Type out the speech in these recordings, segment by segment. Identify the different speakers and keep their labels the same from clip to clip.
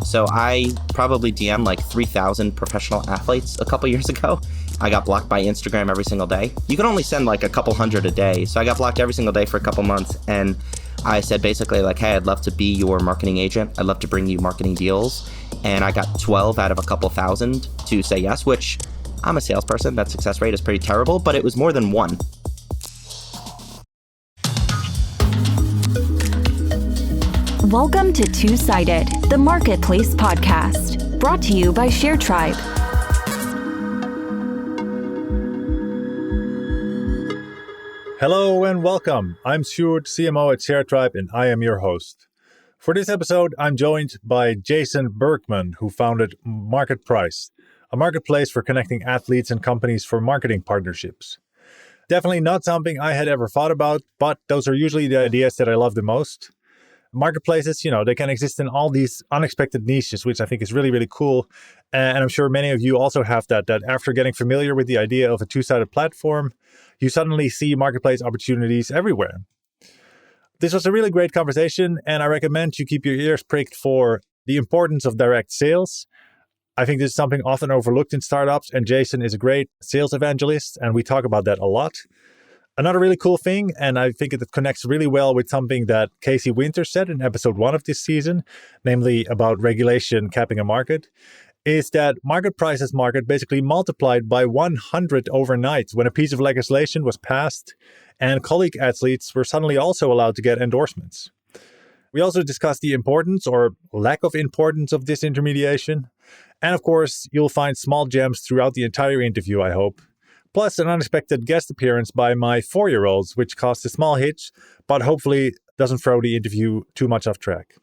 Speaker 1: So I probably DM'd like 3,000 professional athletes a couple years ago. I got blocked by Instagram every single day. You can only send like a couple hundred a day. So I got blocked every single day for a couple months. And I said basically like, hey, I'd love to be your marketing agent. I'd love to bring you marketing deals. And I got 12 out of a couple thousand to say yes, which I'm a salesperson. That success rate is pretty terrible, but it was more than one.
Speaker 2: Welcome to Two-Sided, the Marketplace podcast, brought to you by ShareTribe.
Speaker 3: Hello and welcome. I'm Sjoerd, CMO at ShareTribe, and I am your host. For this episode, I'm joined by Jason Bergman, who founded MarketPryce, a marketplace for connecting athletes and companies for marketing partnerships. Definitely not something I had ever thought about, but those are usually the ideas that I love the most. Marketplaces, they can exist in all these unexpected niches, which I think is really, really cool. And I'm sure many of you also have that after getting familiar with the idea of a two-sided platform, you suddenly see marketplace opportunities everywhere. This was a really great conversation, and I recommend you keep your ears pricked for the importance of direct sales. I think this is something often overlooked in startups, and Jason is a great sales evangelist, and we talk about that a lot. Another really cool thing, and I think it connects really well with something that Casey Winter said in episode 1 of this season, namely about regulation capping a market, is that MarketPryce's market basically multiplied by 100 overnight when a piece of legislation was passed and colleague athletes were suddenly also allowed to get endorsements. We also discussed the importance or lack of importance of disintermediation. And of course, you'll find small gems throughout the entire interview, I hope. Plus an unexpected guest appearance by my 4-year-olds, which caused a small hitch, but hopefully doesn't throw the interview too much off track.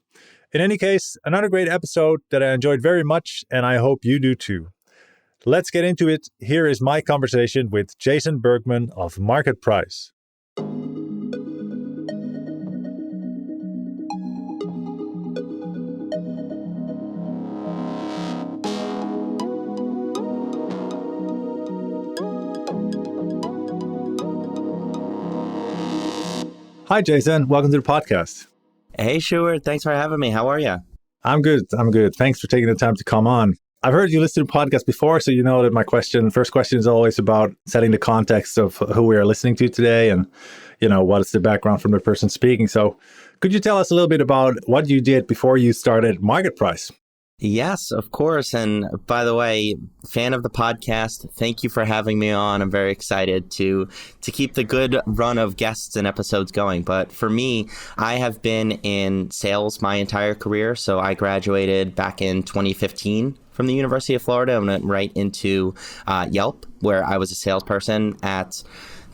Speaker 3: In any case, another great episode that I enjoyed very much, and I hope you do too. Let's get into it. Here is my conversation with Jason Bergman of MarketPryce. Hi, Jason. Welcome to the podcast.
Speaker 1: Hey, Sjoerd. Thanks for having me. How are you?
Speaker 3: I'm good. Thanks for taking the time to come on. I've heard you listen to podcasts before, so you know that my first question is always about setting the context of who we are listening to today and, what is the background from the person speaking. So could you tell us a little bit about what you did before you started MarketPryce?
Speaker 1: Yes, of course. And by the way, fan of the podcast, thank you for having me on. I'm very excited to keep the good run of guests and episodes going. But for me, I have been in sales my entire career. So I graduated back in 2015 from the University of Florida and went right into Yelp, where I was a salesperson at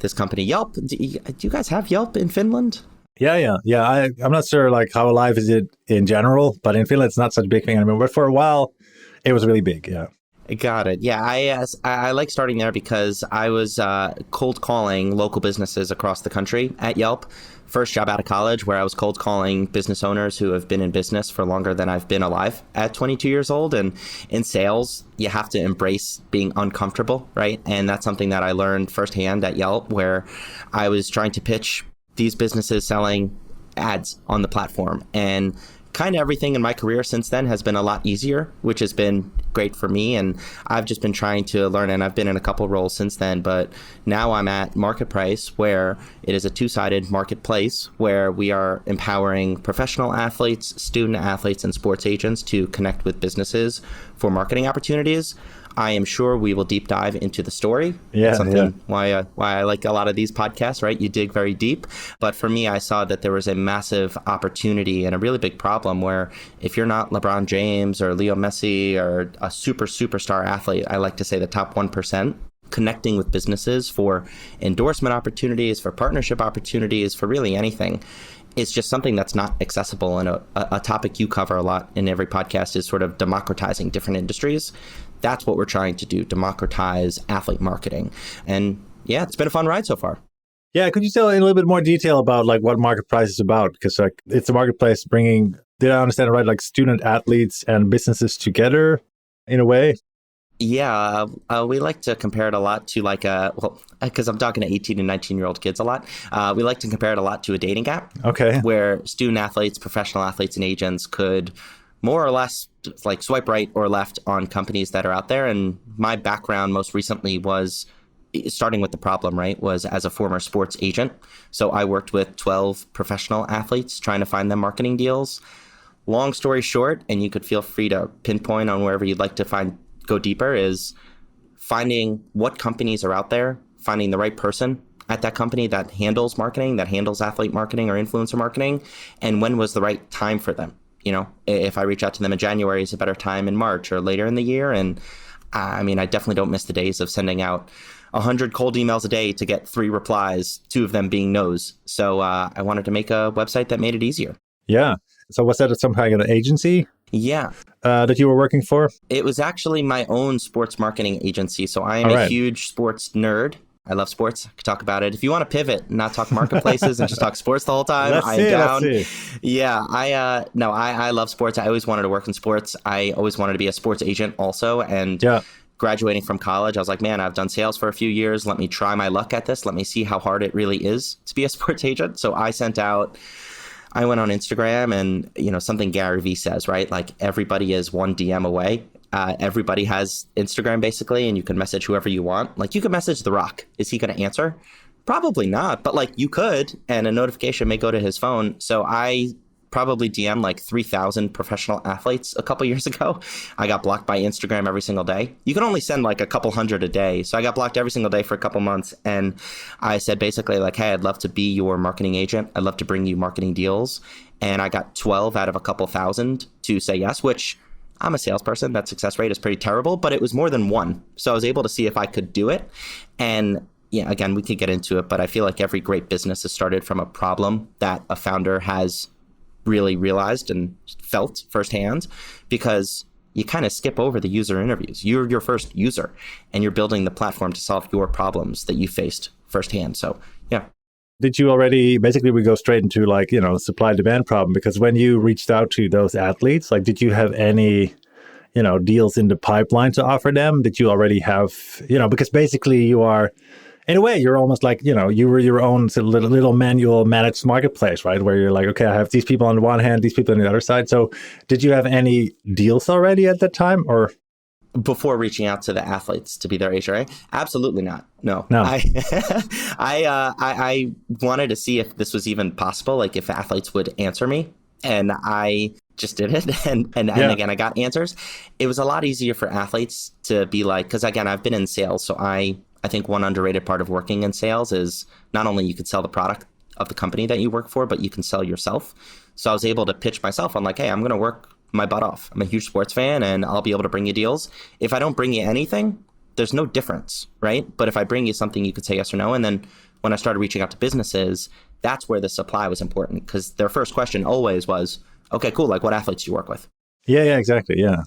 Speaker 1: this company, Yelp. Do you guys have Yelp in Finland?
Speaker 3: Yeah. I'm not sure how alive is it in general, but in Finland, it's not such a big thing anymore. But for a while, it was really big. Yeah.
Speaker 1: Got it. Yeah, I like starting there because I was cold calling local businesses across the country at Yelp. First job out of college where I was cold calling business owners who have been in business for longer than I've been alive at 22 years old. And in sales, you have to embrace being uncomfortable, right? And that's something that I learned firsthand at Yelp, where I was trying to pitch these businesses selling ads on the platform. And kind of everything in my career since then has been a lot easier, which has been great for me. And I've just been trying to learn, and I've been in a couple roles since then. But now I'm at MarketPryce, where it is a two-sided marketplace where we are empowering professional athletes, student athletes, and sports agents to connect with businesses for marketing opportunities. I am sure we will deep dive into the story. Why I like a lot of these podcasts, right? You dig very deep. But for me, I saw that there was a massive opportunity and a really big problem where if you're not LeBron James or Leo Messi or a superstar athlete, I like to say the top 1%, connecting with businesses for endorsement opportunities, for partnership opportunities, for really anything, it's just something that's not accessible. And a topic you cover a lot in every podcast is sort of democratizing different industries. That's what we're trying to do, democratize athlete marketing. And yeah, it's been a fun ride so far.
Speaker 3: Yeah, could you tell in a little bit more detail about what MarketPryce is about? Because it's a marketplace bringing, did I understand it right, student athletes and businesses together in a way?
Speaker 1: Yeah, we like to compare it a lot to because I'm talking to 18 and 19-year-old kids a lot. We like to compare it a lot to a dating app.
Speaker 3: Okay.
Speaker 1: Where student athletes, professional athletes, and agents could more or less like swipe right or left on companies that are out there. And my background most recently was starting with the problem, right, was as a former sports agent. So I worked with 12 professional athletes trying to find them marketing deals. Long story short, and you could feel free to pinpoint on wherever you'd like to go deeper, is finding what companies are out there, finding the right person at that company that handles marketing, that handles athlete marketing or influencer marketing, and when was the right time for them. You know, if I reach out to them in January, is a better time in March or later in the year. And I mean, I definitely don't miss the days of sending out 100 cold emails a day to get 3 replies, 2 of them being no's. So I wanted to make a website that made it easier.
Speaker 3: Yeah. So was that some kind of an agency?
Speaker 1: Yeah.
Speaker 3: That you were working for?
Speaker 1: It was actually my own sports marketing agency. So I am a huge sports nerd. I love sports. I could talk about it. If you want to pivot and not talk marketplaces and just talk sports the whole time, I'm down. Yeah, I love sports. I always wanted to work in sports. I always wanted to be a sports agent also. And graduating from college, I was like, man, I've done sales for a few years. Let me try my luck at this. Let me see how hard it really is to be a sports agent. So I went on Instagram and, you know, something Gary Vee says, right? Like everybody is one DM away. Everybody has Instagram basically, and you can message whoever you want. Like you could message The Rock. Is he going to answer? Probably not, but like you could, and a notification may go to his phone. So I probably DM like 3,000 professional athletes a couple years ago. I got blocked by Instagram every single day. You can only send like a couple hundred a day. So I got blocked every single day for a couple months. And I said basically like, hey, I'd love to be your marketing agent. I'd love to bring you marketing deals. And I got 12 out of a couple thousand to say yes, which I'm a salesperson. That success rate is pretty terrible, but it was more than 1. So I was able to see if I could do it. And yeah, again, we could get into it, but I feel like every great business has started from a problem that a founder has really realized and felt firsthand, because you kind of skip over the user interviews. You're your first user and you're building the platform to solve your problems that you faced firsthand. So yeah.
Speaker 3: Did you already, basically we go straight into like, you know, supply demand problem, because when you reached out to those athletes, like did you have any, you know, deals in the pipeline to offer them? Did you already have, you know, because basically you are, in a way, you're almost like, you know, you were your own little manual managed marketplace, right? Where you're like, okay, I have these people on the one hand, these people on the other side. So did you have any deals already at that time, or?
Speaker 1: Before reaching out to the athletes to be their HRA? Absolutely not. No. I wanted to see if this was even possible, like if athletes would answer me. And I just did it. And again, I got answers. It was a lot easier for athletes to be like, because again, I've been in sales. So I think one underrated part of working in sales is not only you could sell the product of the company that you work for, but you can sell yourself. So I was able to pitch myself on like, hey, I'm going to work my butt off. I'm a huge sports fan and I'll be able to bring you deals. If I don't bring you anything, there's no difference, right? But if I bring you something, you could say yes or no. And then when I started reaching out to businesses, that's where the supply was important, because their first question always was, okay, cool. Like what athletes do you work with?
Speaker 3: Yeah, exactly. Yeah.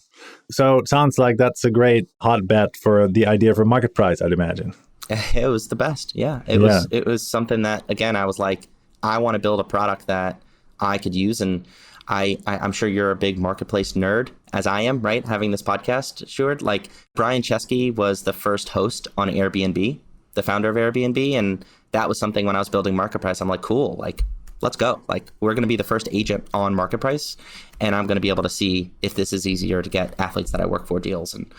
Speaker 3: So it sounds like that's a great hotbed for the idea for MarketPryce, I'd imagine.
Speaker 1: It was the best. Yeah. It was something that, again, I was like, I want to build a product that I could use. And I'm sure you're a big marketplace nerd, as I am, right? Having this podcast, Sjoerd. Like Brian Chesky was the first host on Airbnb, the founder of Airbnb. And that was something when I was building MarketPryce, I'm like, cool, like, let's go. Like, we're going to be the first agent on MarketPryce. And I'm going to be able to see if this is easier to get athletes that I work for deals. And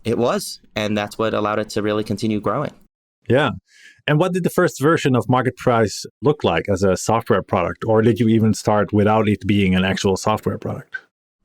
Speaker 1: it was. And that's what allowed it to really continue growing.
Speaker 3: Yeah. And what did the first version of MarketPryce look like as a software product? Or did you even start without it being an actual software product?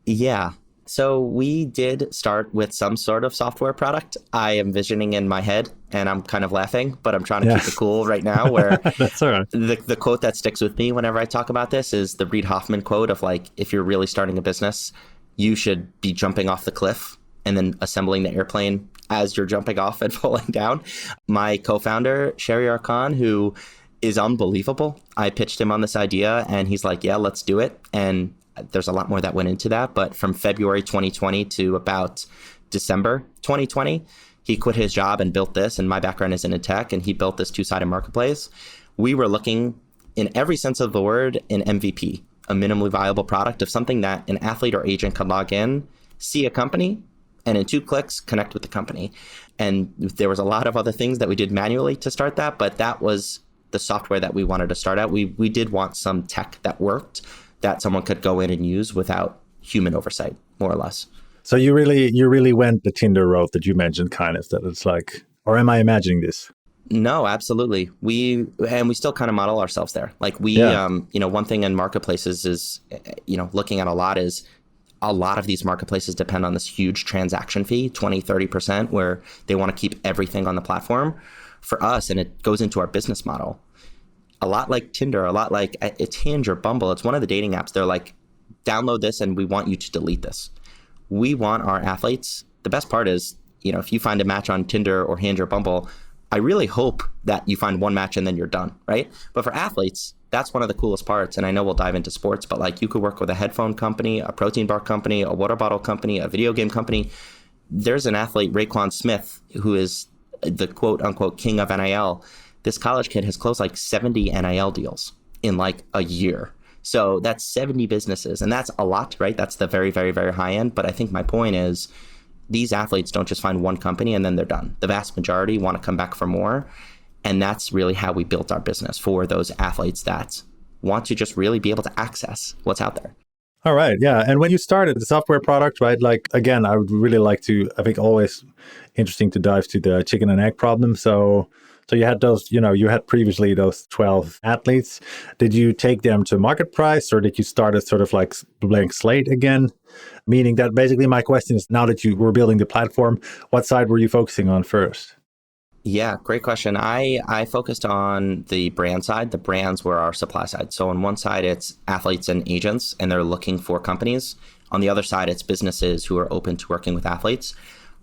Speaker 1: Yeah. So we did start with some sort of software product. I am visioning in my head and I'm kind of laughing, but I'm trying to keep it cool right now, where
Speaker 3: that's all right.
Speaker 1: The quote that sticks with me whenever I talk about this is the Reid Hoffman quote of like, if you're really starting a business, you should be jumping off the cliff and then assembling the airplane as you're jumping off and falling down. My co-founder, Shahryar Khan, who is unbelievable, I pitched him on this idea and he's like, yeah, let's do it. And there's a lot more that went into that. But from February 2020 to about December 2020, he quit his job and built this. And my background is in tech, and he built this two-sided marketplace. We were looking, in every sense of the word, an MVP, a minimally viable product of something that an athlete or agent could log in, see a company, and in 2 clicks, connect with the company. And there was a lot of other things that we did manually to start that, but that was the software that we wanted to start out. We did want some tech that worked, that someone could go in and use without human oversight, more or less.
Speaker 3: So you really went the Tinder road that you mentioned, kind of, that it's like, or am I imagining this?
Speaker 1: No, absolutely. We still kind of model ourselves there. Like one thing in marketplaces is, looking at a lot of these marketplaces depend on this huge transaction fee, 20, 30%, where they want to keep everything on the platform. For us, and it goes into our business model, a lot like Tinder, a lot like it's Hinge or Bumble. It's one of the dating apps. They're like, download this and we want you to delete this. We want our athletes. The best part is, if you find a match on Tinder or Hinge or Bumble, I really hope that you find one match and then you're done, right? But for athletes, that's one of the coolest parts. And I know we'll dive into sports, but like you could work with a headphone company, a protein bar company, a water bottle company, a video game company. There's an athlete, Raekwon Smith, who is the quote unquote king of NIL. This college kid has closed like 70 NIL deals in like a year. So that's 70 businesses, and that's a lot, right? That's the very, very, very high end. But I think my point is these athletes don't just find one company and then they're done. The vast majority want to come back for more. And that's really how we built our business, for those athletes that want to just really be able to access what's out there.
Speaker 3: All right. Yeah. And when you started the software product, right? Like, again, I would really like to, I think always interesting to dive to the chicken and egg problem. So you had those, you had previously those 12 athletes. Did you take them to MarketPryce, or did you start as sort of like blank slate again? Meaning that basically my question is, now that you were building the platform, what side were you focusing on first?
Speaker 1: Yeah, great question. I focused on the brand side. The brands were our supply side. So on one side, it's athletes and agents, and they're looking for companies. On the other side, it's businesses who are open to working with athletes.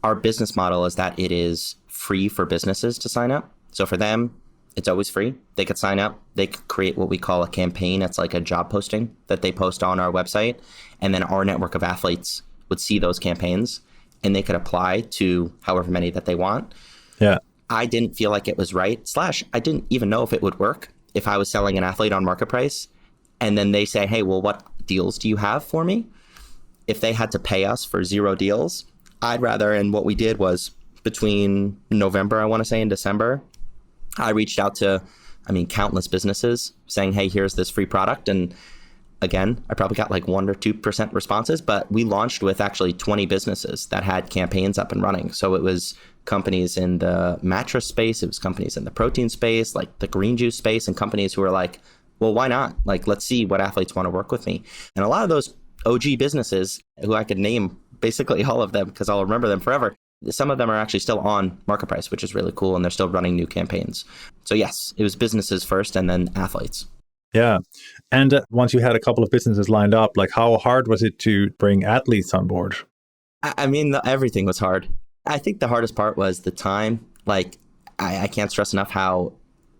Speaker 1: Our business model is that it is free for businesses to sign up. So for them, it's always free. They could sign up. They could create what we call a campaign. It's like a job posting that they post on our website. And then our network of athletes would see those campaigns, and they could apply to however many that they want.
Speaker 3: Yeah.
Speaker 1: I didn't feel like it was right, / I didn't even know if it would work if I was selling an athlete on MarketPryce. And then they say, hey, well, what deals do you have for me? If they had to pay us for 0 deals, I'd rather, and what we did was between November, I want to say, and December, I reached out to, countless businesses saying, hey, here's this free product. And again, I probably got like 1 or 2% responses, but we launched with actually 20 businesses that had campaigns up and running. So it was companies in the mattress space, it was companies in the protein space, like the green juice space, and companies who were like, well, why not? Like, let's see what athletes want to work with me. And a lot of those OG businesses, who I could name basically all of them because I'll remember them forever, some of them are actually still on MarketPryce, which is really cool, and they're still running new campaigns. So yes, it was businesses first and then athletes.
Speaker 3: Yeah. And once you had a couple of businesses lined up, like how hard was it to bring athletes on board?
Speaker 1: Everything was hard. I think the hardest part was the time. Like, I can't stress enough how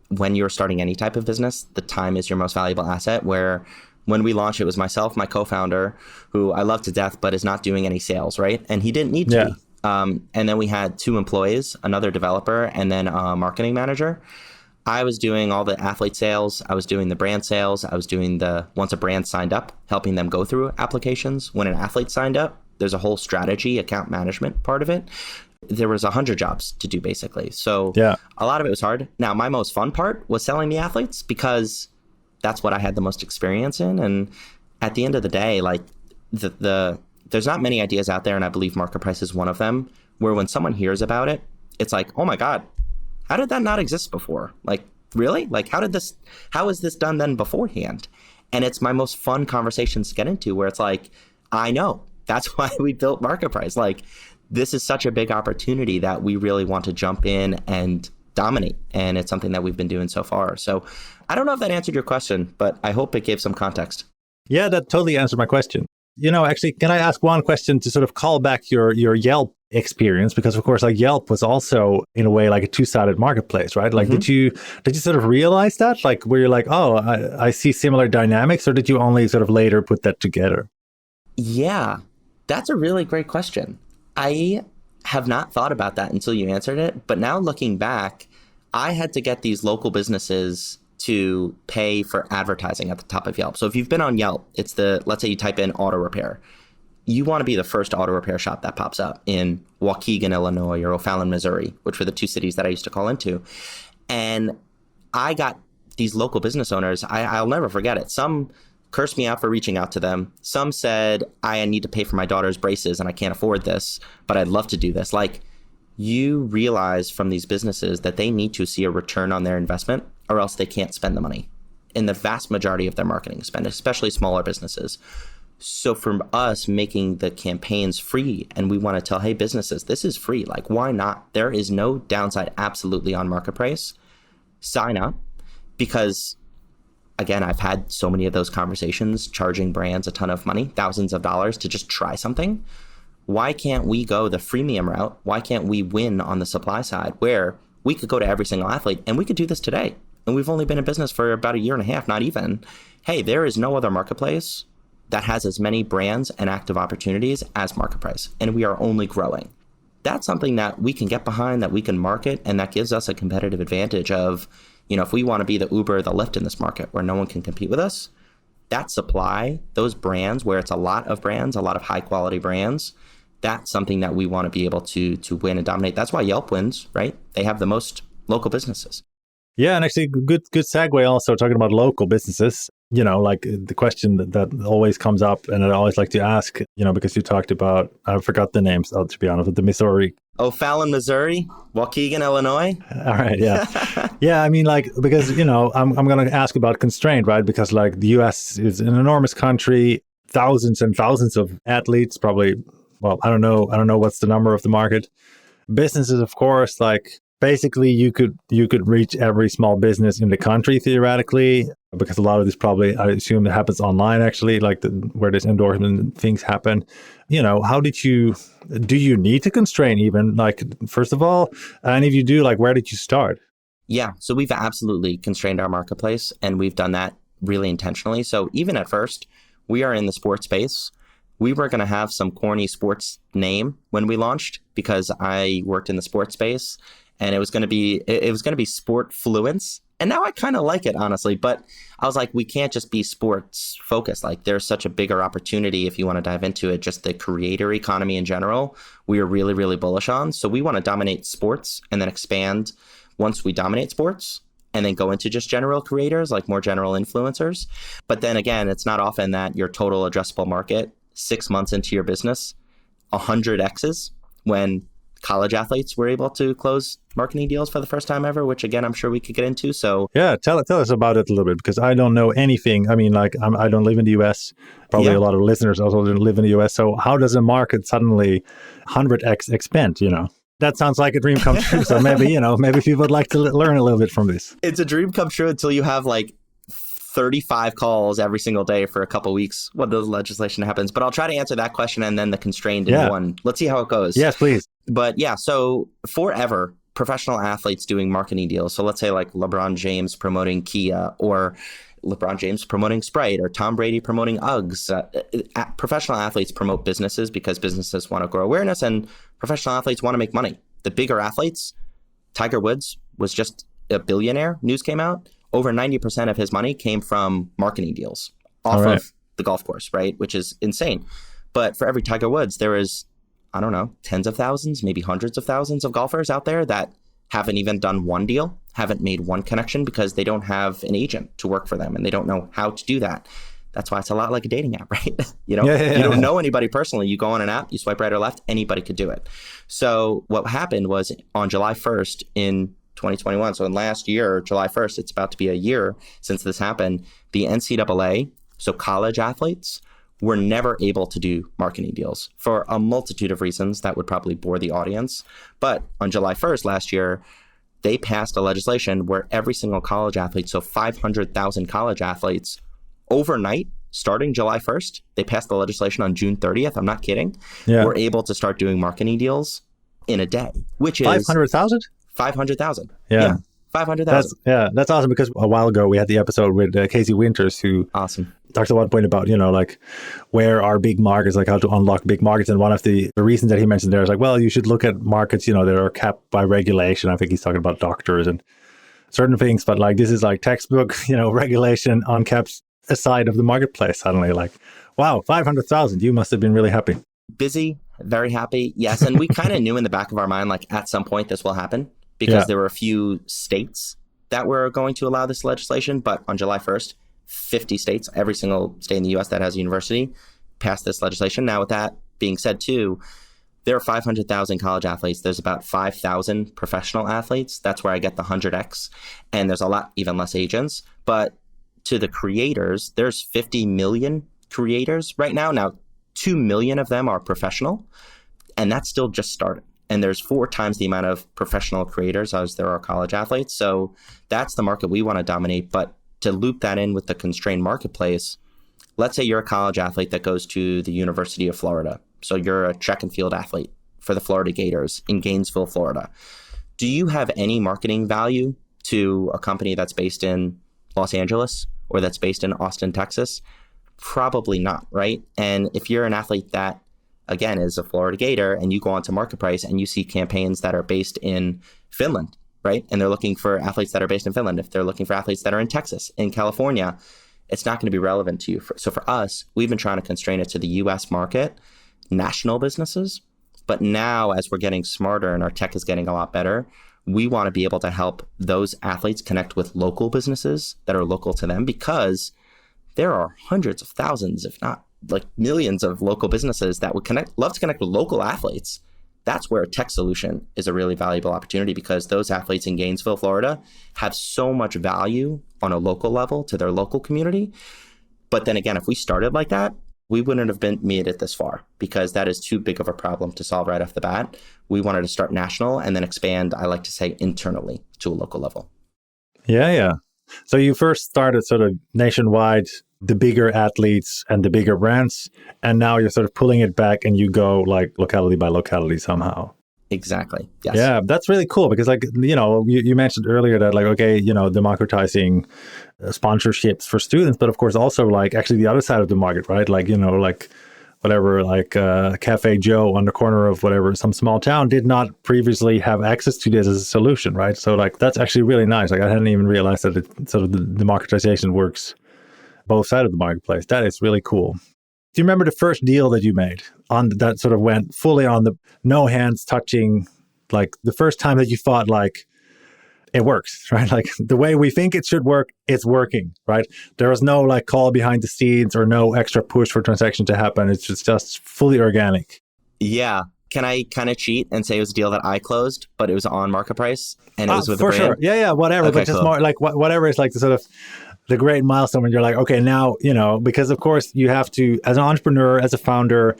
Speaker 1: when you're starting any type of business, the time is your most valuable asset. Where when we launched, it was myself, my co-founder, who I love to death, but is not doing any sales, right? And he didn't need to be. And then we had 2 employees, another developer, and then a marketing manager. I was doing all the athlete sales. I was doing the brand sales. I was doing once a brand signed up, helping them go through applications. When an athlete signed up, there's a whole strategy, account management part of it. There was 100 jobs to do, basically. So a lot of it was hard. Now, my most fun part was selling the athletes, because that's what I had the most experience in. And at the end of the day, like there's not many ideas out there, and I believe MarketPryce is one of them, where when someone hears about it, it's like, oh my God, how did that not exist before? Like, really? Like, how was this done then beforehand? And it's my most fun conversations to get into, where it's like, I know, that's why we built MarketPryce. Like, this is such a big opportunity that we really want to jump in and dominate. And it's something that we've been doing so far. So I don't know if that answered your question, but I hope it gave some context.
Speaker 3: Yeah, that totally answered my question. Actually, can I ask one question to sort of call back your Yelp experience? Because of course, like Yelp was also in a way like a two-sided marketplace, right? Like, did you sort of realize that? Like, were you like, oh, I see similar dynamics, or did you only sort of later put that together?
Speaker 1: Yeah, that's a really great question. I have not thought about that until you answered it. But now looking back, I had to get these local businesses to pay for advertising at the top of Yelp. So if you've been on Yelp, it's let's say you type in auto repair. You want to be the first auto repair shop that pops up in Waukegan, Illinois, or O'Fallon, Missouri, which were the 2 cities that I used to call into. And I got these local business owners. I'll never forget it. Some cursed me out for reaching out to them. Some said, I need to pay for my daughter's braces and I can't afford this, but I'd love to do this. Like, you realize from these businesses that they need to see a return on their investment or else they can't spend the money in the vast majority of their marketing spend, especially smaller businesses. So for us, making the campaigns free, and we want to tell, hey, businesses, this is free. Like, why not? There is no downside absolutely on MarketPryce. Sign up, because again, I've had so many of those conversations, charging brands a ton of money, thousands of dollars to just try something. Why can't we go the freemium route? Why can't we win on the supply side, where we could go to every single athlete, and we could do this today? And we've only been in business for about a year and a half, not even. Hey, there is no other marketplace that has as many brands and active opportunities as MarketPryce, and we are only growing. That's something that we can get behind, that we can market, and that gives us a competitive advantage of, if we want to be the Uber, the Lyft in this market where no one can compete with us, that supply, those brands where it's a lot of brands, a lot of high quality brands, that's something that we want to be able to win and dominate. That's why Yelp wins, right? They have the most local businesses.
Speaker 3: Yeah, and actually, good segue also talking about local businesses. Like the question that always comes up, and I always like to ask, because you talked about, I forgot the names, to be honest, with the Missouri.
Speaker 1: O'Fallon, Missouri, Waukegan, Illinois.
Speaker 3: All right, yeah. Yeah, I mean, like, because, I'm going to ask about constraint, right? Because like the US is an enormous country, thousands and thousands of athletes, probably, well, I don't know what's the number of the market. Businesses, of course, like, basically, you could reach every small business in the country theoretically, because a lot of this probably, I assume, it happens online actually, like where this endorsement things happen. How do you need to constrain even, like, first of all, and if you do, like, where did you start?
Speaker 1: Yeah, so we've absolutely constrained our marketplace, and we've done that really intentionally. So even at first, we are in the sports space. We were going to have some corny sports name when we launched, because I worked in the sports space. And it was going to be sport fluence. And now I kind of like it, honestly. But I was like, we can't just be sports focused. Like, there's such a bigger opportunity if you want to dive into it. Just the creator economy in general, we are really, really bullish on. So we want to dominate sports and then expand once we dominate sports, and then go into just general creators, like more general influencers. But then again, it's not often that your total addressable market, 6 months into your business, 100x's when college athletes were able to close marketing deals for the first time ever, which again, I'm sure we could get into. So
Speaker 3: yeah, tell us about it a little bit, because I don't know anything. I mean, like, I don't live in the US. Probably a lot of listeners also don't live in the US. So how does a market suddenly 100x expand, That sounds like a dream come true. So maybe, maybe people would like to learn a little bit from this.
Speaker 1: It's a dream come true until you have like 35 calls every single day for a couple of weeks when the legislation happens. But I'll try to answer that question and then the constrained in one. Let's see how it goes.
Speaker 3: Yes, please.
Speaker 1: But yeah, so forever, professional athletes doing marketing deals. So let's say like LeBron James promoting Kia, or LeBron James promoting Sprite, or Tom Brady promoting Uggs. Professional athletes promote businesses because businesses want to grow awareness, and professional athletes want to make money. The bigger athletes, Tiger Woods was just a billionaire. News came out. Over 90% of his money came from marketing deals off of the golf course, right? Which is insane. But for every Tiger Woods, there is, I don't know, tens of thousands, maybe hundreds of thousands of golfers out there that haven't even done one deal, haven't made one connection, because they don't have an agent to work for them and they don't know how to do that. That's why it's a lot like a dating app, right? You don't know anybody personally. You go on an app, you swipe right or left, anybody could do it. So what happened was on July 1st in 2021, so in last year, July 1st, it's about to be a year since this happened, the NCAA, so college athletes, were never able to do marketing deals for a multitude of reasons that would probably bore the audience. But on July 1st last year, they passed a legislation where every single college athlete, so 500,000 college athletes, overnight, starting July 1st, they passed the legislation on June 30th, I'm not kidding, were able to start doing marketing deals in a day, which is
Speaker 3: 500,000?
Speaker 1: 500,000.
Speaker 3: Yeah.
Speaker 1: 500,000.
Speaker 3: That's awesome, because a while ago we had the episode with Casey Winters, who talks about point about, like, where are big markets, like how to unlock big markets. And one of the reasons that he mentioned there is like, well, you should look at markets, that are capped by regulation. I think he's talking about doctors and certain things, but like this is like textbook, regulation uncaps a side of the marketplace suddenly. Like, wow, 500,000, you must have been really happy.
Speaker 1: Busy, very happy. Yes. And we kind of knew in the back of our mind, like at some point this will happen, because there were a few states that were going to allow this legislation. But on July 1st, 50 states, every single state in the US that has a university passed this legislation. Now, with that being said, too, there are 500,000 college athletes. There's about 5,000 professional athletes. That's where I get the 100x. And there's a lot, even less agents. But to the creators, there's 50 million creators right now. Now, 2 million of them are professional, and that's still just starting. And there's 4 times the amount of professional creators as there are college athletes. So that's the market we want to dominate. But to loop that in with the constrained marketplace, let's say you're a college athlete that goes to the University of Florida. So you're a track and field athlete for the Florida Gators in Gainesville, Florida. Do you have any marketing value to a company that's based in Los Angeles or that's based in Austin, Texas? Probably not, right? And if you're an athlete that, again, is a Florida Gator and you go onto MarketPryce and you see campaigns that are based in Finland, right? And they're looking for athletes that are based in Finland. If they're looking for athletes that are in Texas, in California, it's not going to be relevant to you. So for us, we've been trying to constrain it to the US market, national businesses. But now, as we're getting smarter and our tech is getting a lot better, we want to be able to help those athletes connect with local businesses that are local to them, because there are hundreds of thousands, if not like millions of local businesses that would love to connect with local athletes. That's where a tech solution is a really valuable opportunity, because those athletes in Gainesville, Florida have so much value on a local level to their local community. But then again, if we started like that, we wouldn't have made it this far, because that is too big of a problem to solve right off the bat. We wanted to start national and then expand, I like to say, internally to a local level.
Speaker 3: Yeah. So you first started sort of nationwide, the bigger athletes and the bigger brands, and now you're sort of pulling it back and you go like locality by locality somehow.
Speaker 1: Exactly. Yes.
Speaker 3: Yeah, that's really cool, because like, you mentioned earlier that like, okay, democratizing sponsorships for students, but of course also like actually the other side of the market, right? Like, like whatever, like Cafe Joe on the corner of whatever, some small town did not previously have access to this as a solution, right? So like, that's actually really nice. Like I hadn't even realized that it sort of the democratization works both sides of the marketplace. That is really cool. Do you remember the first deal that you made on that sort of went fully on the no hands touching, like the first time that you thought like it works, right? Like the way we think it should work, it's working, right? There was no like call behind the scenes or no extra push for transaction to happen. It's just fully organic.
Speaker 1: Yeah. Can I kind of cheat and say it was a deal that I closed, but it was on MarketPryce and it was with a brand?
Speaker 3: For sure. Yeah, whatever.
Speaker 1: Okay,
Speaker 3: but just
Speaker 1: cool.
Speaker 3: More like whatever is like the sort of the great milestone when you're like, okay, now, because of course you have to, as an entrepreneur, as a founder,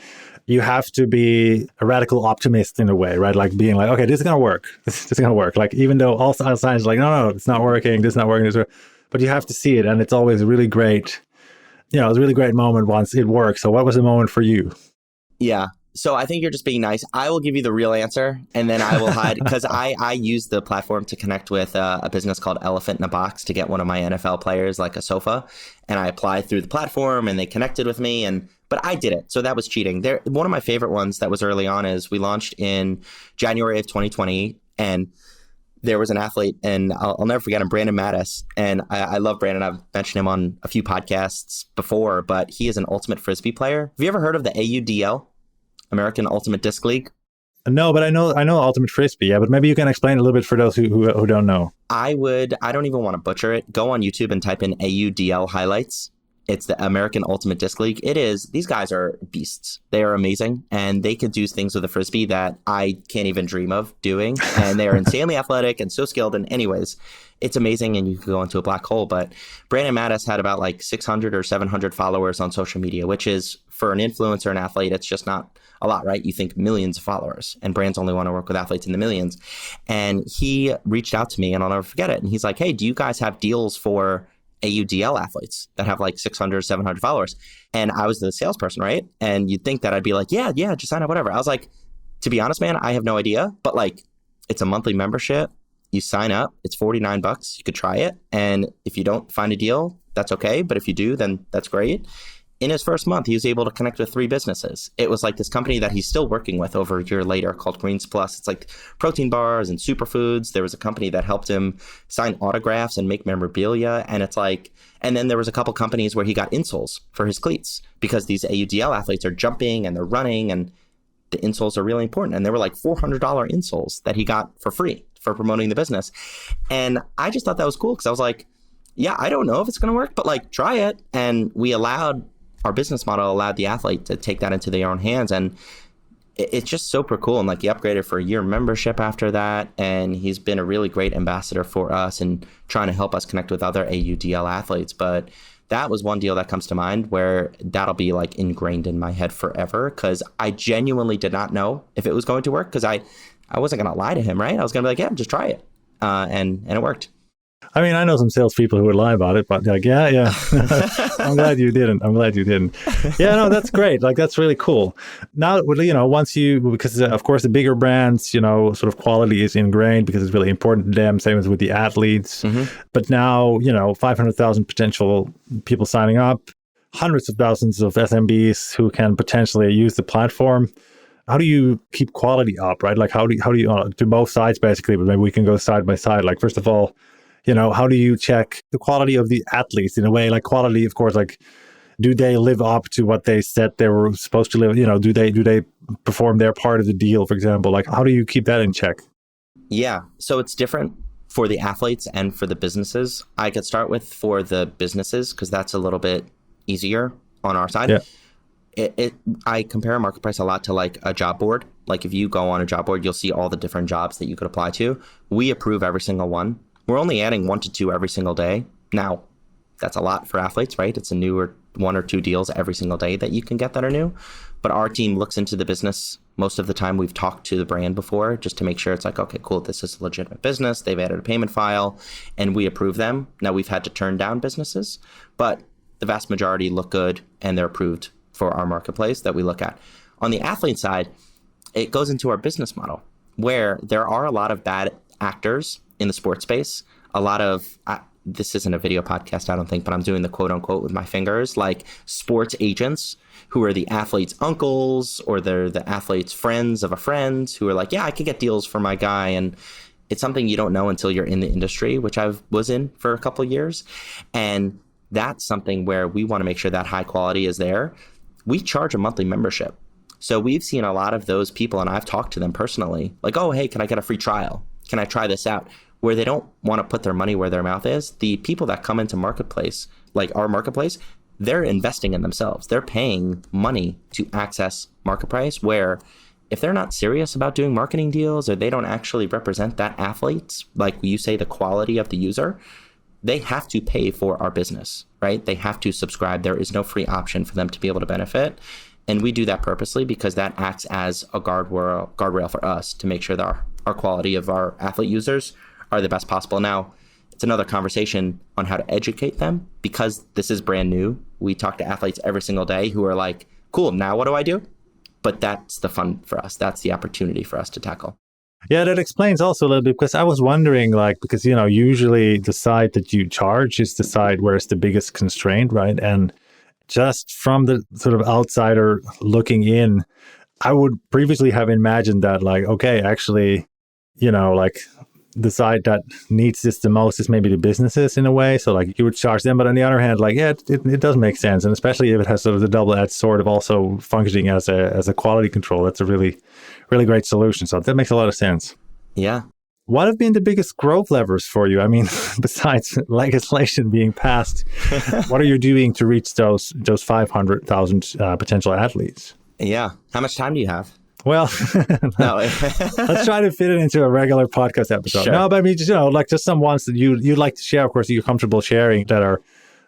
Speaker 3: you have to be a radical optimist in a way, right? Like being like, okay, this is going to work. This is going to work. Like, even though all signs are like, no, it's not working. This is not working. But you have to see it. And it's always a really great, it's a really great moment once it works. So what was the moment for you?
Speaker 1: Yeah. So I think you're just being nice. I will give you the real answer, and then I will hide, because I use the platform to connect with a business called Elephant in a Box to get one of my NFL players like a sofa. And I applied through the platform and they connected with me, but I did it. So that was cheating. One of my favorite ones that was early on is we launched in January of 2020, and there was an athlete, and I'll never forget him, Brandon Mattis. And I love Brandon. I've mentioned him on a few podcasts before, but he is an ultimate Frisbee player. Have you ever heard of the AUDL? American Ultimate Disc League?
Speaker 3: No, but I know Ultimate Frisbee. Yeah, but maybe you can explain a little bit for those who don't know.
Speaker 1: I don't even want to butcher it. Go on YouTube and type in AUDL highlights. It's the American Ultimate Disc League. These guys are beasts. They are amazing, and they can do things with a Frisbee that I can't even dream of doing. And they are insanely athletic and so skilled. And anyways, it's amazing, and you can go into a black hole. But Brandon Mattis had about like 600 or 700 followers on social media, which is, for an influencer and athlete, it's just not a lot, right? You think millions of followers, and brands only want to work with athletes in the millions. And he reached out to me, and I'll never forget it. And he's like, hey, do you guys have deals for AUDL athletes that have like 600, 700 followers? And I was the salesperson, right? And you'd think that I'd be like, yeah, just sign up, whatever. I was like, to be honest, man, I have no idea. But like, it's a monthly membership. You sign up, it's $49. You could try it. And if you don't find a deal, that's okay. But if you do, then that's great. In his first month, he was able to connect with 3 businesses. It was like this company that he's still working with over a year later called Greens Plus. It's like protein bars and superfoods. There was a company that helped him sign autographs and make memorabilia. And it's like, and then there was a couple companies where he got insoles for his cleats, because these AUDL athletes are jumping and they're running, and the insoles are really important. And they were like $400 insoles that he got for free for promoting the business. And I just thought that was cool, because I was like, yeah, I don't know if it's going to work, but like try it. And our business model allowed the athlete to take that into their own hands. And it's just super cool. And like he upgraded for a year membership after that. And he's been a really great ambassador for us and trying to help us connect with other AUDL athletes. But that was one deal that comes to mind where that'll be like ingrained in my head forever, because I genuinely did not know if it was going to work, because I wasn't going to lie to him, right? I was going to be like, yeah, just try it. And it worked.
Speaker 3: I mean, I know some salespeople who would lie about it, but like, yeah. I'm glad you didn't. Yeah, no, that's great. Like, that's really cool. Now, because of course the bigger brands, sort of quality is ingrained because it's really important to them. Same as with the athletes. Mm-hmm. But now, 500,000 potential people signing up, hundreds of thousands of SMBs who can potentially use the platform. How do you keep quality up, right? Like, how do you to both sides basically, but maybe we can go side by side. Like, first of all, how do you check the quality of the athletes in a way? Like quality, of course, like, do they live up to what they said they were supposed to live? Do they perform their part of the deal, for example? Like, how do you keep that in check?
Speaker 1: Yeah, so it's different for the athletes and for the businesses. I could start with for the businesses because that's a little bit easier on our side. Yeah. I compare MarketPryce a lot to like a job board. Like if you go on a job board, you'll see all the different jobs that you could apply to. We approve every single one. We're only adding 1 to 2 every single day. Now, that's a lot for athletes, right? It's a newer 1 or 2 deals every single day that you can get that are new. But our team looks into the business. Most of the time we've talked to the brand before just to make sure it's like, okay, cool, this is a legitimate business. They've added a payment file and we approve them. Now we've had to turn down businesses, but the vast majority look good and they're approved for our marketplace that we look at. On the athlete side, it goes into our business model where there are a lot of bad actors in the sports space. A lot of, this isn't a video podcast, I don't think, but I'm doing the quote unquote with my fingers, like sports agents who are the athletes' uncles or they're the athletes' friends of a friend who are like, yeah, I could get deals for my guy. And it's something you don't know until you're in the industry, which I was in for a couple of years. And that's something where we want to make sure that high quality is there. We charge a monthly membership. So we've seen a lot of those people, and I've talked to them personally, like, oh, hey, can I get a free trial? Can I try this out? Where they don't want to put their money where their mouth is. The people that come into marketplace, like our marketplace, they're investing in themselves. They're paying money to access MarketPryce, where if they're not serious about doing marketing deals or they don't actually represent that athlete, like you say, the quality of the user, they have to pay for our business, right? They have to subscribe. There is no free option for them to be able to benefit. And we do that purposely because that acts as a guardrail for us to make sure that our quality of our athlete users are the best possible. Now, it's another conversation on how to educate them because this is brand new. We talk to athletes every single day who are like, cool, now what do I do? But that's the fun for us. That's the opportunity for us to tackle.
Speaker 3: Yeah, that explains also a little bit because I was wondering, like, because, usually the side that you charge is the side where it's the biggest constraint, right? And just from the sort of outsider looking in, I would previously have imagined that, like, okay, actually, like, the side that needs this the most is maybe the businesses in a way. So like you would charge them. But on the other hand, like, yeah, it does make sense. And especially if it has sort of the double-edged sword of also functioning as a quality control, that's a really, really great solution. So that makes a lot of sense.
Speaker 1: Yeah.
Speaker 3: What have been the biggest growth levers for you? I mean, besides legislation being passed, what are you doing to reach those 500,000 potential athletes?
Speaker 1: Yeah. How much time do you have?
Speaker 3: Well, no. Let's try to fit it into a regular podcast episode. Sure. No, but I mean, just some ones that you'd like to share, of course, that you're comfortable sharing that are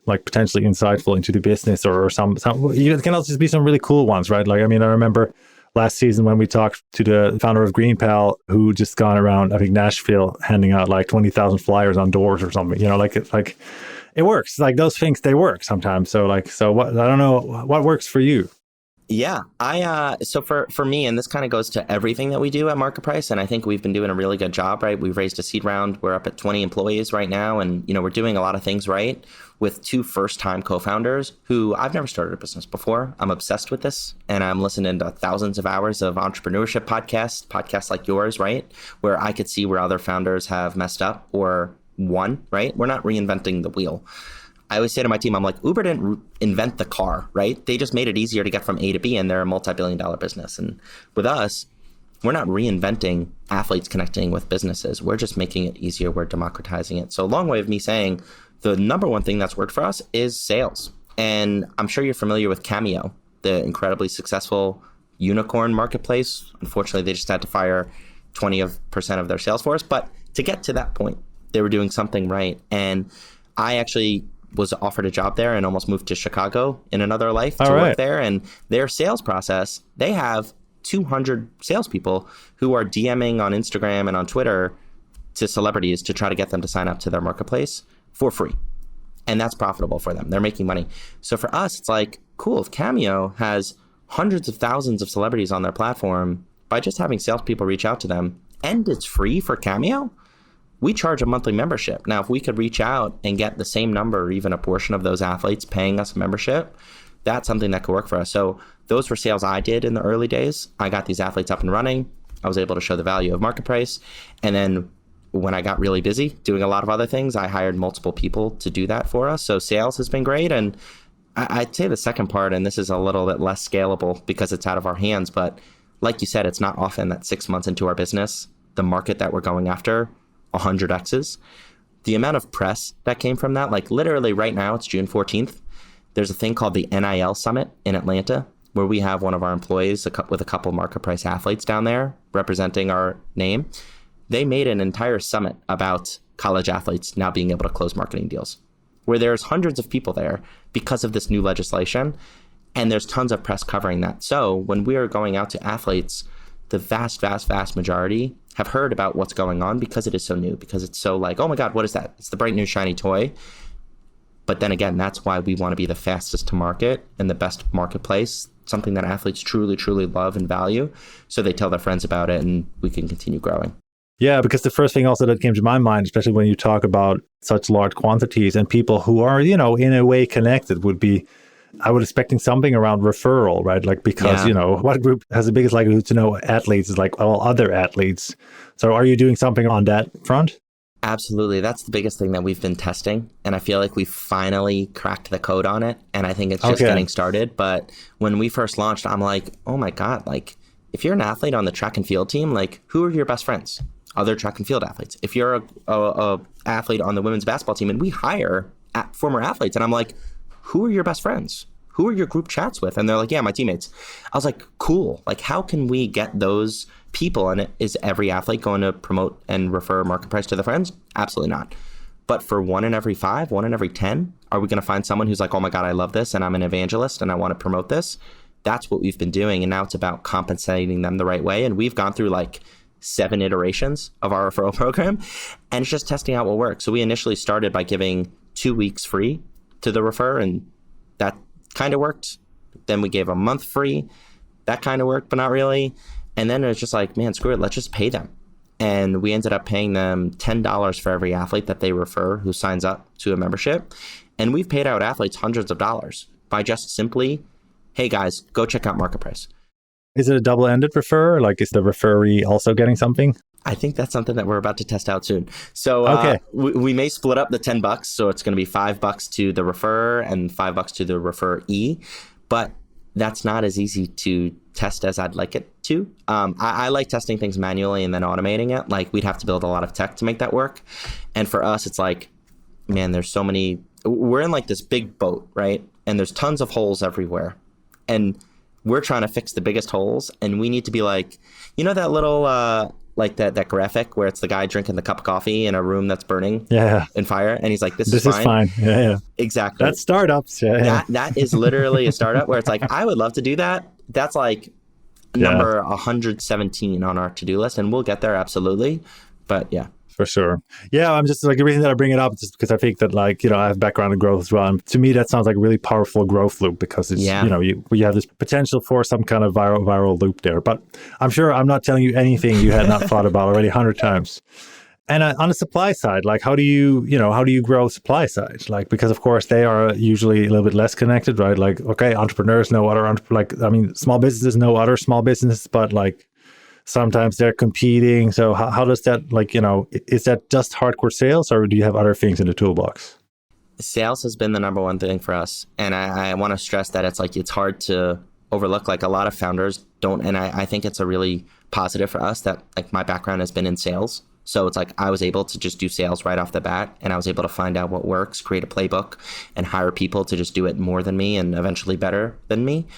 Speaker 3: like potentially insightful into the business or some it can also just be some really cool ones, right? Like, I mean, I remember last season when we talked to the founder of GreenPal, who just gone around, I think, Nashville, handing out like 20,000 flyers on doors or something, like it works. Like those things, they work sometimes. So what, I don't know, what works for you?
Speaker 1: Yeah, so for me, and this kind of goes to everything that we do at MarketPryce, and I think we've been doing a really good job, right? We've raised a seed round. We're up at 20 employees right now, and we're doing a lot of things right with 2 first-time co-founders who I've never started a business before. I'm obsessed with this, and I'm listening to thousands of hours of entrepreneurship podcasts like yours, right? Where I could see where other founders have messed up or won, right? We're not reinventing the wheel. I always say to my team, I'm like, Uber didn't invent the car, right? They just made it easier to get from A to B, and they're a multi-billion-dollar business. And with us, we're not reinventing athletes connecting with businesses. We're just making it easier. We're democratizing it. So a long way of me saying The number one thing that's worked for us is sales. And I'm sure you're familiar with Cameo, the incredibly successful unicorn marketplace. Unfortunately, they just had to fire 20% of their sales force. But to get to that point, they were doing something right. And I actually was offered a job there and almost moved to Chicago in another life to work there. And their sales process, they have 200 salespeople who are DMing on Instagram and on Twitter to celebrities to try to get them to sign up to their marketplace for free. And that's profitable for them. They're making money. So for us, it's like, cool, if Cameo has hundreds of thousands of celebrities on their platform, by just having salespeople reach out to them, and it's free for Cameo, we charge a monthly membership. Now, if we could reach out and get the same number or even a portion of those athletes paying us a membership, that's something that could work for us. So those were sales I did in the early days. I got these athletes up and running. I was able to show the value of MarketPryce. And then when I got really busy doing a lot of other things, I hired multiple people to do that for us. So sales has been great. And I'd say the second part, and this is a little bit less scalable because it's out of our hands, but like you said, it's not often that 6 months into our business, the market that we're going after 100x's. The amount of press that came from that, like literally right now, it's June 14th. There's a thing called the NIL Summit in Atlanta, where we have one of our employees with a couple MarketPryce athletes down there representing our name. They made an entire summit about college athletes now being able to close marketing deals, where there's hundreds of people there because of this new legislation, and there's tons of press covering that. So when we are going out to athletes, the vast, vast, vast majority have heard about what's going on because it is so new, because it's so like, oh my God, what is that? It's the bright new shiny toy. But then again, that's why we want to be the fastest to market and the best marketplace, something that athletes truly, truly love and value. So they tell their friends about it and we can continue growing.
Speaker 3: Yeah, because the first thing also that came to my mind, especially when you talk about such large quantities and people who are, in a way connected, would be, I was expecting something around referral, right? Like, because, what group has the biggest likelihood to know athletes is like, well, other athletes. So are you doing something on that front?
Speaker 1: Absolutely. That's the biggest thing that we've been testing. And I feel like we finally cracked the code on it. And I think it's just getting started. But when we first launched, I'm like, oh my God, like if you're an athlete on the track and field team, like who are your best friends? Other track and field athletes. If you're a athlete on the women's basketball team, and we hire former athletes, and I'm like, who are your best friends? Who are your group chats with? And they're like, yeah, my teammates. I was like, cool. Like, how can we get those people? And is every athlete going to promote and refer MarketPryce to their friends? Absolutely not. But for 1 in every 5, 1 in every 10, are we going to find someone who's like, oh my God, I love this and I'm an evangelist and I want to promote this? That's what we've been doing. And now it's about compensating them the right way. And we've gone through like 7 iterations of our referral program, and it's just testing out what works. So we initially started by giving 2 weeks free to the refer, and that kind of worked. Then we gave a month free. That kind of worked, but not really. And then it was just like, man, screw it. Let's just pay them. And we ended up paying them $10 for every athlete that they refer who signs up to a membership. And we've paid out athletes hundreds of dollars by just simply, hey guys, go check out MarketPryce.
Speaker 3: Is it a double-ended refer? Like, is the referee also getting something?
Speaker 1: I think that's something that we're about to test out soon. So we may split up the $10. So it's going to be $5 to the refer and $5 to the referee. But that's not as easy to test as I'd like it to. I like testing things manually and then automating it. Like, we'd have to build a lot of tech to make that work. And for us, it's like, man, there's so many. We're in like this big boat, right? And there's tons of holes everywhere. And we're trying to fix the biggest holes, and we need to be like, that little, like that graphic where it's the guy drinking the cup of coffee in a room that's burning in fire. And he's like, this is fine.
Speaker 3: Yeah.
Speaker 1: Exactly.
Speaker 3: That's startups.
Speaker 1: That is literally a startup where it's like, I would love to do that. That's like number 117 on our to-do list, and we'll get there. Absolutely. But yeah.
Speaker 3: For sure. Yeah, I'm just like, the reason that I bring it up is just because I think that, like, I have background in growth as well. And to me, that sounds like a really powerful growth loop, because it's, you have this potential for some kind of viral loop there. But I'm sure I'm not telling you anything you had not thought about already 100 times. And on the supply side, like, how do you grow supply side? Like, because of course they are usually a little bit less connected, right? Like, okay, entrepreneurs know other, small businesses know other small businesses, but like, sometimes they're competing. So how does that, is that just hardcore sales, or do you have other things in the toolbox?
Speaker 1: Sales has been the number one thing for us. And I want to stress that it's hard to overlook. Like, a lot of founders don't. And I think it's a really positive for us that, like, my background has been in sales. So it's like I was able to just do sales right off the bat, and I was able to find out what works, create a playbook, and hire people to just do it more than me and eventually better than me.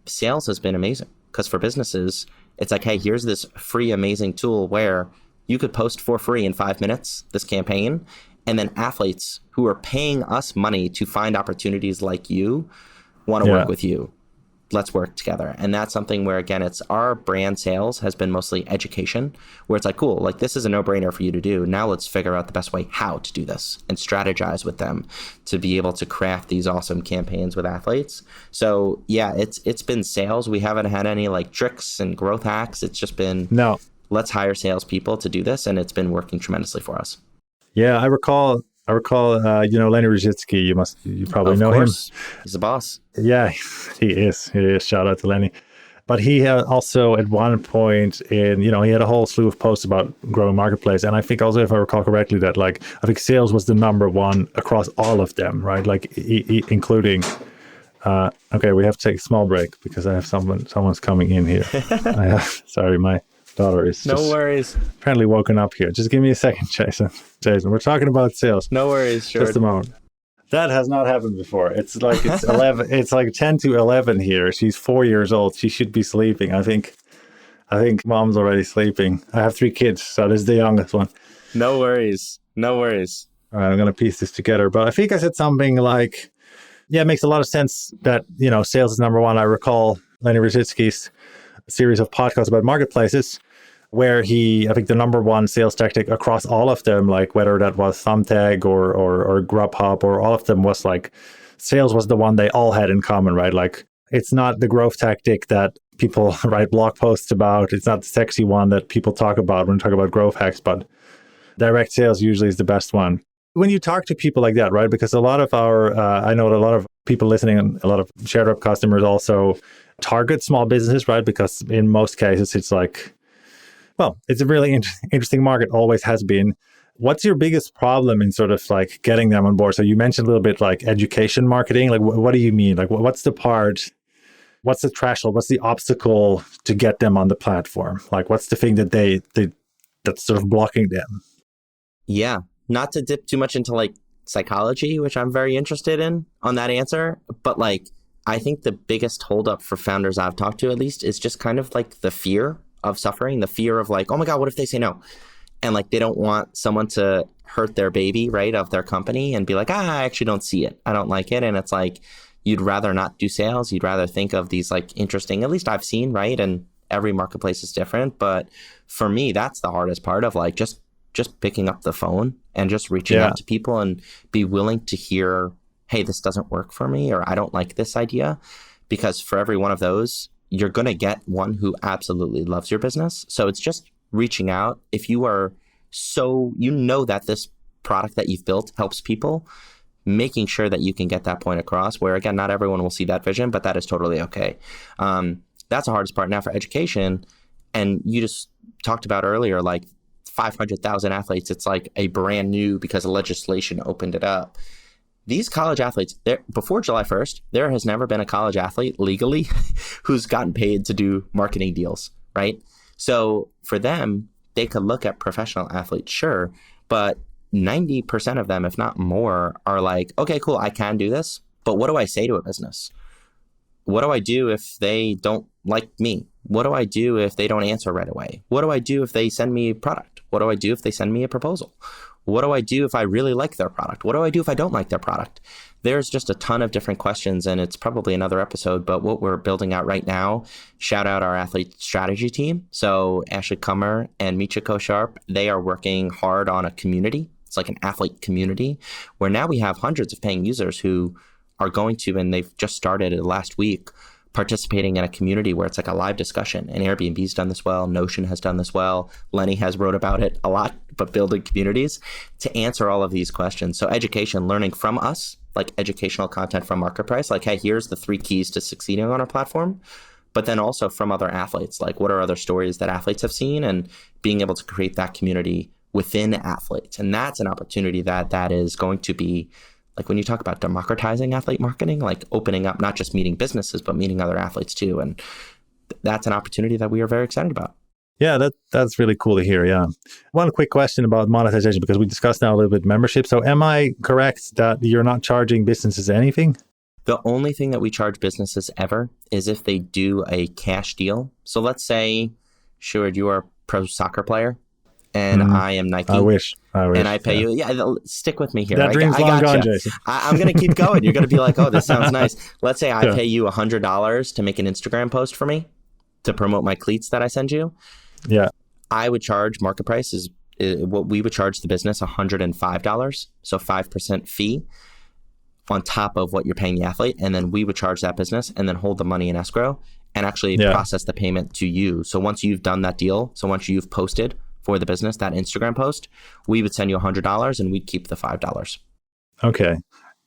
Speaker 1: Sales has been amazing because for businesses, it's like, hey, here's this free, amazing tool where you could post for free in 5 minutes this campaign. And then athletes who are paying us money to find opportunities like you want to work with you. Let's work together. And that's something where, again, it's our brand sales has been mostly education, where it's like, cool, like this is a no-brainer for you to do. Now let's figure out the best way how to do this and strategize with them to be able to craft these awesome campaigns with athletes. So yeah, it's been sales. We haven't had any like tricks and growth hacks. It's just been, let's hire salespeople to do this. And it's been working tremendously for us.
Speaker 3: Yeah, I recall, Lenny Rizitsky, you probably know him.
Speaker 1: He's the boss.
Speaker 3: Yeah, he is. Shout out to Lenny. But he had also at one point he had a whole slew of posts about growing marketplace. And I think also, if I recall correctly, that like, I think sales was the number one across all of them, right? Like including, okay, we have to take a small break because I have someone's coming in here. Sorry, my daughter is
Speaker 1: worries.
Speaker 3: Apparently woken up here. Just give me a second, Jason, we're talking about sales.
Speaker 1: No worries, Sjoerd.
Speaker 3: Just a moment. That has not happened before. It's 11. It's like 10 to 11 here. She's 4 years old. She should be sleeping. I think mom's already sleeping. I have 3 kids, so this is the youngest one.
Speaker 1: No worries. All right,
Speaker 3: I'm going to piece this together. But I think I said something like, yeah, it makes a lot of sense that, sales is number one. I recall Lenny Rizitsky's series of podcasts about marketplaces, where I think the number one sales tactic across all of them, like whether that was Thumbtack or Grubhub or all of them, was like sales was the one they all had in common, right? Like it's not the growth tactic that people write blog posts about. It's not the sexy one that people talk about when we talk about growth hacks, but direct sales usually is the best one. When you talk to people like that, right? Because a lot of I know a lot of people listening and a lot of SharedUp customers also target small businesses, right? Because in most cases, it's like, well, it's a really interesting market, always has been. What's your biggest problem in sort of like getting them on board? So you mentioned a little bit like education marketing. Like, what do you mean? Like, what's the threshold? What's the obstacle to get them on the platform? Like, what's the thing that that's sort of blocking them?
Speaker 1: Yeah, not to dip too much into like psychology, which I'm very interested in on that answer, but like, I think the biggest holdup for founders I've talked to, at least, is just kind of like the fear of suffering, the fear of like, oh my God, what if they say no? And like, they don't want someone to hurt their baby, right, of their company and be like, I actually don't see it. I don't like it. And it's like, you'd rather not do sales. You'd rather think of these like interesting, at least I've seen, right? And every marketplace is different. But for me, that's the hardest part of like, just picking up the phone and just reaching out to people and be willing to hear, hey, this doesn't work for me, or I don't like this idea. Because for every one of those, you're going to get one who absolutely loves your business. So it's just reaching out. If you are that this product that you've built helps people, making sure that you can get that point across, where again, not everyone will see that vision, but that is totally okay. That's the hardest part. Now for education, and you just talked about earlier, like 500,000 athletes, it's like a brand new, because legislation opened it up. These college athletes, before July 1st, there has never been a college athlete legally who's gotten paid to do marketing deals, right? So for them, they could look at professional athletes, sure, but 90% of them, if not more, are like, okay, cool, I can do this, but what do I say to a business? What do I do if they don't like me? What do I do if they don't answer right away? What do I do if they send me a product? What do I do if they send me a proposal? What do I do if I really like their product? What do I do if I don't like their product? There's just a ton of different questions, and it's probably another episode, but what we're building out right now, shout out our athlete strategy team. So Ashley Kummer and Michiko Sharp, they are working hard on a community. It's like an athlete community where now we have hundreds of paying users who are going to, and they've just started last week, participating in a community where it's like a live discussion. And Airbnb's done this well. Notion has done this well. Lenny has wrote about it a lot, but building communities to answer all of these questions. So education, learning from us, like educational content from MarketPryce, like, hey, here's the 3 keys to succeeding on our platform. But then also from other athletes, like what are other stories that athletes have seen, and being able to create that community within athletes. And that's an opportunity that is going to be, like when you talk about democratizing athlete marketing, like opening up, not just meeting businesses, but meeting other athletes too. And that's an opportunity that we are very excited about.
Speaker 3: Yeah, that's really cool to hear. Yeah. One quick question about monetization, because we discussed now a little bit membership. So am I correct that you're not charging businesses anything?
Speaker 1: The only thing that we charge businesses ever is if they do a cash deal. So let's say, Sjoerd, you are a pro soccer player and I am Nike.
Speaker 3: I wish.
Speaker 1: And I pay you. Yeah, stick with me here.
Speaker 3: That dream's long gone, Jason.
Speaker 1: I'm going to keep going. You're going to be like, oh, this sounds nice. Let's say I pay you $100 to make an Instagram post for me to promote my cleats that I send you.
Speaker 3: Yeah.
Speaker 1: I would charge MarketPryce is what we would charge the business $105. So 5% fee on top of what you're paying the athlete. And then we would charge that business and then hold the money in escrow and actually process the payment to you. So once you've done that deal, so once you've posted for the business, that Instagram post, we would send you $100 and we'd keep the $5.
Speaker 3: Okay.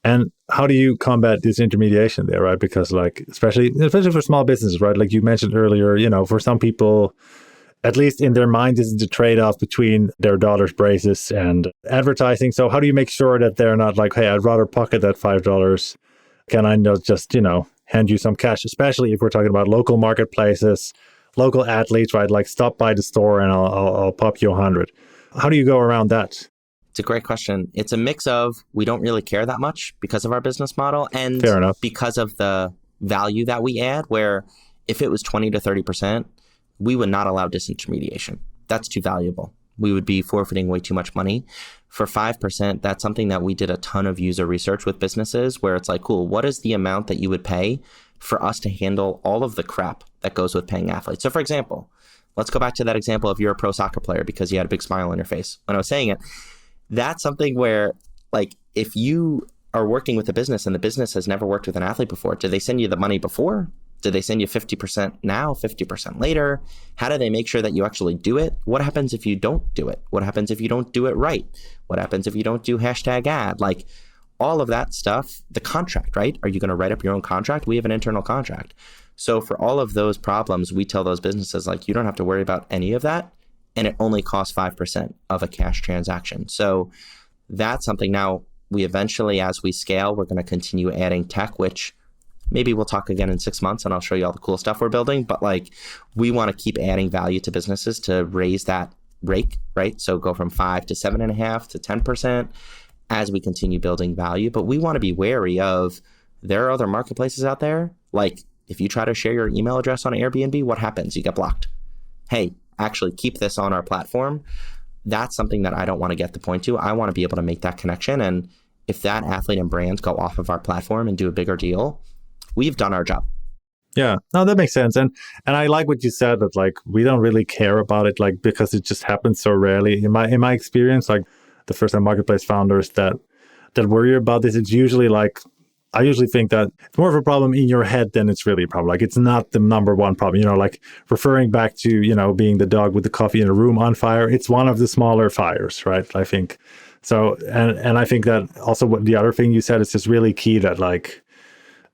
Speaker 3: And how do you combat this intermediation there, right? Because like, especially for small businesses, right? Like you mentioned earlier, for some people, at least in their mind, this is the trade-off between their daughter's braces and advertising. So how do you make sure that they're not like, hey, I'd rather pocket that $5. Can I not just, hand you some cash, especially if we're talking about local marketplaces, local athletes, right? Like stop by the store and I'll pop you 100. How do you go around that?
Speaker 1: It's a great question. It's a mix of we don't really care that much because of our business model and
Speaker 3: fair enough,
Speaker 1: because of the value that we add, where if it was 20 to 30%, we would not allow disintermediation. That's too valuable. We would be forfeiting way too much money. For 5%, that's something that we did a ton of user research with businesses where it's like, cool, what is the amount that you would pay for us to handle all of the crap that goes with paying athletes? So for example, let's go back to that example of you're a pro soccer player because you had a big smile on your face when I was saying it. That's something where, like, if you are working with a business and the business has never worked with an athlete before, did they send you the money before? Did they send you 50% now, 50% later? How do they make sure that you actually do it? What happens if you don't do it? What happens if you don't do it right? What happens if you don't do #ad? Like all of that stuff, the contract, right? Are you going to write up your own contract? We have an internal contract. So for all of those problems, we tell those businesses, like, you don't have to worry about any of that. And it only costs 5% of a cash transaction. So that's something. Now, we eventually, as we scale, we're going to continue adding tech, which maybe we'll talk again in 6 months and I'll show you all the cool stuff we're building. But like, we want to keep adding value to businesses to raise that rake, right? So go from 5 to 7.5 to 10% as we continue building value. But we want to be wary of, there are other marketplaces out there. Like if you try to share your email address on Airbnb, what happens? You get blocked. Hey, actually keep this on our platform. That's something that I don't want to get the point to. I want to be able to make that connection. And if that athlete and brands go off of our platform and do a bigger deal, we've done our job.
Speaker 3: Yeah, no, that makes sense. And I like what you said, that like, we don't really care about it, like, because it just happens so rarely. In my experience, like the first time marketplace founders that worry about this, it's usually like, I usually think that it's more of a problem in your head than it's really a problem. Like it's not the number one problem, like referring back to, being the dog with the coffee in a room on fire. It's one of the smaller fires, right? I think so. And I think that also what the other thing you said is just really key, that like,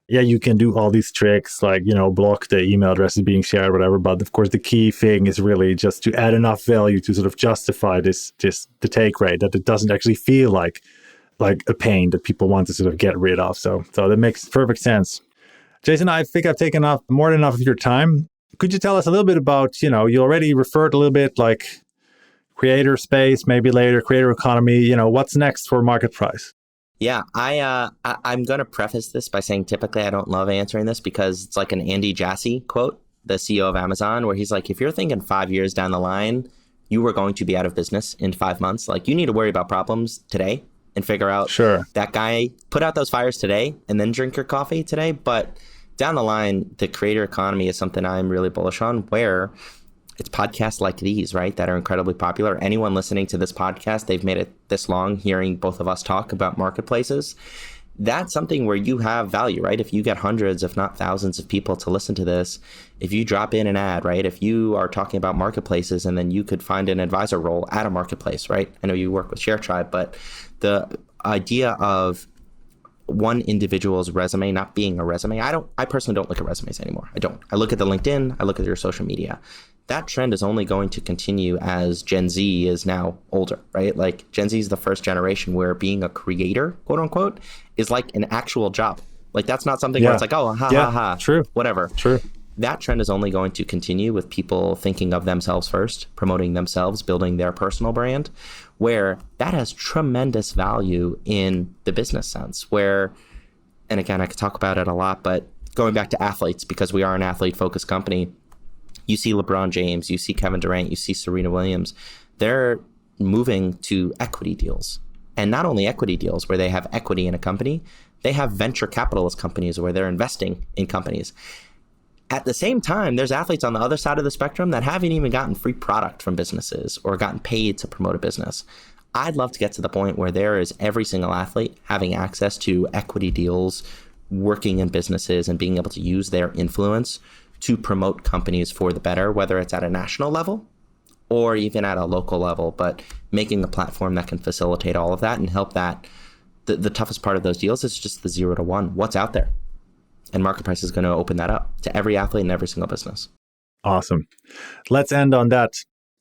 Speaker 3: yeah, you can do all these tricks, like, block the email addresses being shared, whatever. But of course, the key thing is really just to add enough value to sort of justify the take rate, that it doesn't actually feel like a pain that people want to sort of get rid of. So that makes perfect sense. Jason, I think I've taken up more than enough of your time. Could you tell us a little bit about, you already referred a little bit like creator space, maybe later, creator economy, what's next for MarketPryce?
Speaker 1: Yeah, I'm going to preface this by saying typically I don't love answering this because it's like an Andy Jassy quote, the CEO of Amazon, where he's like, if you're thinking 5 years down the line, you are going to be out of business in 5 months. Like you need to worry about problems today and figure out that guy, put out those fires today and then drink your coffee today. But down the line, the creator economy is something I'm really bullish on, where it's podcasts like these, right, that are incredibly popular. Anyone listening to this podcast, they've made it this long hearing both of us talk about marketplaces. That's something where you have value, right? If you get hundreds, if not thousands of people to listen to this, if you drop in an ad, right? If you are talking about marketplaces and then you could find an advisor role at a marketplace, right? I know you work with ShareTribe, but the idea of one individual's resume not being a resume, I personally don't look at resumes anymore. I don't. I look at the LinkedIn, I look at your social media. That trend is only going to continue as Gen Z is now older, right? Like Gen Z is the first generation where being a creator, quote unquote, is like an actual job. Like that's not something where it's like, oh, ha, ha, ha,
Speaker 3: true,
Speaker 1: whatever.
Speaker 3: True.
Speaker 1: that trend is only going to continue with people thinking of themselves first, promoting themselves, building their personal brand, where that has tremendous value in the business sense. Where, and again, I could talk about it a lot, but going back to athletes, because we are an athlete-focused company, you see LeBron James, you see Kevin Durant, you see Serena Williams, they're moving to equity deals. And not only equity deals where they have equity in a company, they have venture capitalist companies where they're investing in companies. At the same time, there's athletes on the other side of the spectrum that haven't even gotten free product from businesses or gotten paid to promote a business. I'd love to get to the point where there is every single athlete having access to equity deals, working in businesses, and being able to use their influence to promote companies for the better, whether it's at a national level or even at a local level, but making a platform that can facilitate all of that and help that. The toughest part of those deals is just the 0 to 1. What's out there? And MarketPryce is going to open that up to every athlete and every single business.
Speaker 3: Awesome. Let's end on that.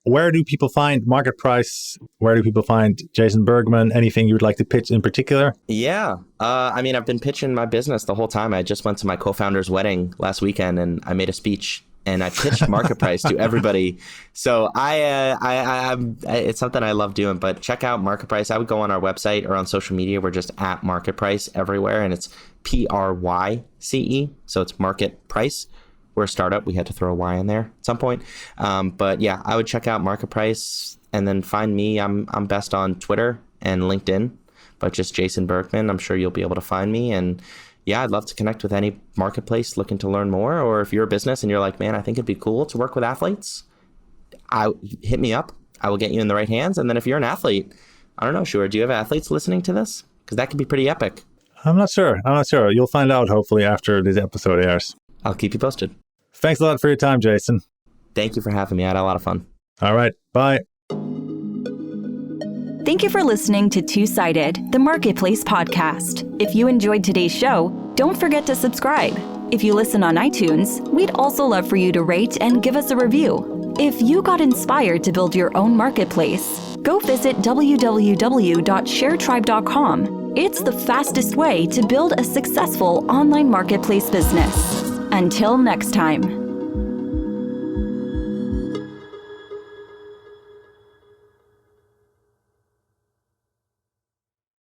Speaker 3: Where do people find MarketPryce? Where do people find Jason Bergman? Anything you would like to pitch in particular?
Speaker 1: Yeah. I've been pitching my business the whole time. I just went to my co-founder's wedding last weekend and I made a speech and I pitched MarketPryce to everybody. So it's something I love doing, but check out MarketPryce. I would go on our website or on social media. We're just at MarketPryce everywhere. And it's PRYCE. So it's MarketPryce. We're a startup. We had to throw a Y in there at some point. But yeah, I would check out MarketPryce and then find me. I'm best on Twitter and LinkedIn, but just Jason Bergman. I'm sure you'll be able to find me. And yeah, I'd love to connect with any marketplace looking to learn more. Or if you're a business and you're like, man, I think it'd be cool to work with athletes, hit me up. I will get you in the right hands. And then if you're an athlete, I don't know, Sjoerd, do you have athletes listening to this? Because that could be pretty epic.
Speaker 3: I'm not sure. You'll find out hopefully after this episode airs.
Speaker 1: I'll keep you posted.
Speaker 3: Thanks a lot for your time, Jason.
Speaker 1: Thank you for having me. I had a lot of fun.
Speaker 3: All right. Bye.
Speaker 2: Thank you for listening to Two-Sided, the Marketplace podcast. If you enjoyed today's show, don't forget to subscribe. If you listen on iTunes, we'd also love for you to rate and give us a review. If you got inspired to build your own marketplace, go visit www.sharetribe.com. It's the fastest way to build a successful online marketplace business. Until next time.